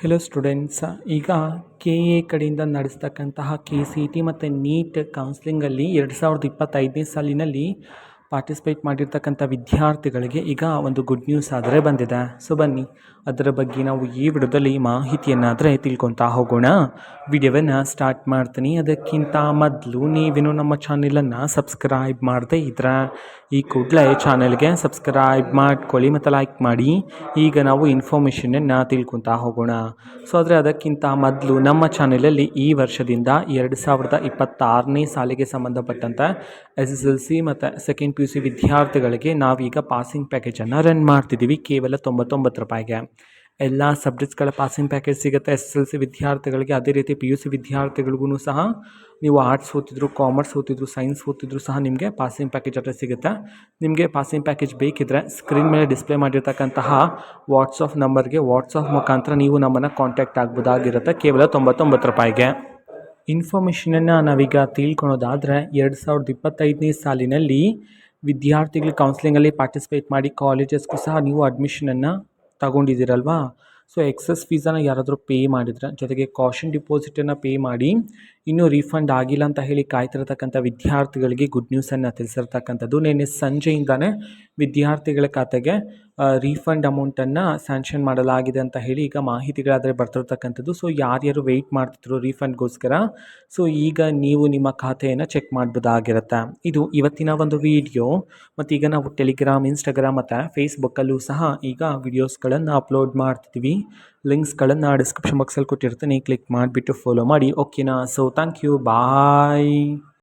Hello students. ಈಗ K A ಕಡೆಯಿಂದ ನಡೆಸ್ತಕ್ಕಂತಹ KCET ಮತ್ತು ನೀಟ್ ಕೌನ್ಸ್ಲಿಂಗಲ್ಲಿ 2025ನೇ ಸಾಲಿನಲ್ಲಿ ಪಾರ್ಟಿಸಿಪೇಟ್ ಮಾಡಿರ್ತಕ್ಕಂಥ ವಿದ್ಯಾರ್ಥಿಗಳಿಗೆ ಈಗ ಒಂದು ಗುಡ್ ನ್ಯೂಸ್ ಆದರೆ ಬಂದಿದೆ. ಸೊ ಬನ್ನಿ ಅದರ ಬಗ್ಗೆ ನಾವು ಈ ವಿಡಿಯೋದಲ್ಲಿ ಮಾಹಿತಿಯನ್ನಾದರೆ ತಿಳ್ಕೊತಾ ಹೋಗೋಣ. ವಿಡಿಯೋವನ್ನು ಸ್ಟಾರ್ಟ್ ಮಾಡ್ತೀನಿ. ಅದಕ್ಕಿಂತ ಮೊದಲು ನೀವೇನು ನಮ್ಮ ಚಾನೆಲನ್ನು ಸಬ್ಸ್ಕ್ರೈಬ್ ಮಾಡದೇ ಇದ್ರೆ ಈ ಕೂಡಲೇ ಚಾನೆಲ್ಗೆ ಸಬ್ಸ್ಕ್ರೈಬ್ ಮಾಡ್ಕೊಳ್ಳಿ ಮತ್ತು ಲೈಕ್ ಮಾಡಿ. ಈಗ ನಾವು ಇನ್ಫಾರ್ಮೇಷನನ್ನು ತಿಳ್ಕೊತಾ ಹೋಗೋಣ. ಸೊ ಆದರೆ ಅದಕ್ಕಿಂತ ಮೊದಲು ನಮ್ಮ ಚಾನೆಲಲ್ಲಿ ಈ ವರ್ಷದಿಂದ 2026ನೇ ಸಾಲಿಗೆ ಸಂಬಂಧಪಟ್ಟಂತೆ SSLC ಮತ್ತು ಸೆಕೆಂಡ್ PUC ವಿದ್ಯಾರ್ಥಿಗಳಿಗೆ ನಾವೀಗ ಪಾಸಿಂಗ್ ಪ್ಯಾಕೇಜನ್ನು ರನ್ ಮಾಡ್ತಿದ್ದೀವಿ ಕೇವಲ 99 ರೂಪಾಯಿಗೆ. ಎಲ್ಲ ಸಬ್ಜೆಕ್ಟ್ಸ್ಗಳ ಪಾಸಿಂಗ್ ಪ್ಯಾಕೇಜ್ ಸಿಗುತ್ತೆ SSLC ವಿದ್ಯಾರ್ಥಿಗಳಿಗೆ. ಅದೇ ರೀತಿ PUC ವಿದ್ಯಾರ್ಥಿಗಳಿಗೂ ಸಹ ನೀವು ಆರ್ಟ್ಸ್ ಓದ್ತಿದ್ರು, ಕಾಮರ್ಸ್ ಓದ್ತಿದ್ರು, ಸೈನ್ಸ್ ಓದ್ತಿದ್ರು ಸಹ ನಿಮಗೆ ಪಾಸಿಂಗ್ ಪ್ಯಾಕೇಜ್ ಅಡ್ರೆಸ್ ಸಿಗುತ್ತೆ. ನಿಮಗೆ ಪಾಸಿಂಗ್ ಪ್ಯಾಕೇಜ್ ಬೇಕಿದ್ದರೆ ಸ್ಕ್ರೀನ್ ಮೇಲೆ ಡಿಸ್ಪ್ಲೇ ಮಾಡಿರ್ತಕ್ಕಂತಹ ವಾಟ್ಸಪ್ ನಂಬರ್ಗೆ ವಾಟ್ಸಪ್ ಮುಖಾಂತರ ನೀವು ನಮ್ಮನ್ನು ಕಾಂಟ್ಯಾಕ್ಟ್ ಆಗ್ಬೋದಾಗಿರುತ್ತೆ ಕೇವಲ 99 ರೂಪಾಯಿಗೆ. ಇನ್ಫಾರ್ಮೇಷನನ್ನು ನಾವೀಗ ತಿಳ್ಕೊಳೋದಾದರೆ 2025ನೇ ಸಾಲಿನಲ್ಲಿ ವಿದ್ಯಾರ್ಥಿಗಳು ಕೌನ್ಸ್ಲಿಂಗಲ್ಲಿ ಪಾರ್ಟಿಸಿಪೇಟ್ ಮಾಡಿ ಕಾಲೇಜಸ್ಗೂ ಸಹ ನೀವು ಅಡ್ಮಿಷನನ್ನು ತಗೊಂಡಿದ್ದೀರಲ್ವಾ. ಸೊ ಎಕ್ಸಸ್ ಫೀಸನ್ನು ಯಾರಾದರೂ ಪೇ ಮಾಡಿದರೆ, ಜೊತೆಗೆ ಕಾಷನ್ ಡಿಪಾಸಿಟನ್ನು ಪೇ ಮಾಡಿ ಇನ್ನೂ ರೀಫಂಡ್ ಆಗಿಲ್ಲ ಅಂತ ಹೇಳಿ ಕಾಯ್ತಿರತಕ್ಕಂಥ ವಿದ್ಯಾರ್ಥಿಗಳಿಗೆ ಗುಡ್ ನ್ಯೂಸನ್ನು ತಿಳಿಸಿರ್ತಕ್ಕಂಥದ್ದು. ನಿನ್ನೆ ಸಂಜೆಯಿಂದನೇ ವಿದ್ಯಾರ್ಥಿಗಳ ಖಾತೆಗೆ ರೀಫಂಡ್ ಅಮೌಂಟನ್ನು ಸ್ಯಾಂಕ್ಷನ್ ಮಾಡಲಾಗಿದೆ ಅಂತ ಹೇಳಿ ಈಗ ಮಾಹಿತಿಗಳಾದರೆ ಬರ್ತಿರ್ತಕ್ಕಂಥದ್ದು. ಸೊ ಯಾರ್ಯಾರು ವೆಯ್ಟ್ ಮಾಡ್ತಿದ್ರು ರೀಫಂಡ್ಗೋಸ್ಕರ, ಸೊ ಈಗ ನೀವು ನಿಮ್ಮ ಖಾತೆಯನ್ನು ಚೆಕ್ ಮಾಡ್ಬೋದಾಗಿರುತ್ತೆ. ಇದು ಇವತ್ತಿನ ಒಂದು ವಿಡಿಯೋ. ಮತ್ತು ಈಗ ನಾವು ಟೆಲಿಗ್ರಾಮ್, ಇನ್ಸ್ಟಾಗ್ರಾಮ್ ಮತ್ತು ಫೇಸ್ಬುಕ್ಕಲ್ಲೂ ಸಹ ಈಗ ವಿಡಿಯೋಸ್ಗಳನ್ನು ಅಪ್ಲೋಡ್ ಮಾಡ್ತಿದ್ದೀವಿ. ಲಿಂಕ್ಸ್ಗಳನ್ನು ಡಿಸ್ಕ್ರಿಪ್ಷನ್ ಬಾಕ್ಸಲ್ಲಿ ಕೊಟ್ಟಿರ್ತೀನಿ, ಕ್ಲಿಕ್ ಮಾಡಿಬಿಟ್ಟು ಫಾಲೋ ಮಾಡಿ. ಓಕೆನಾ? So thank you, bye.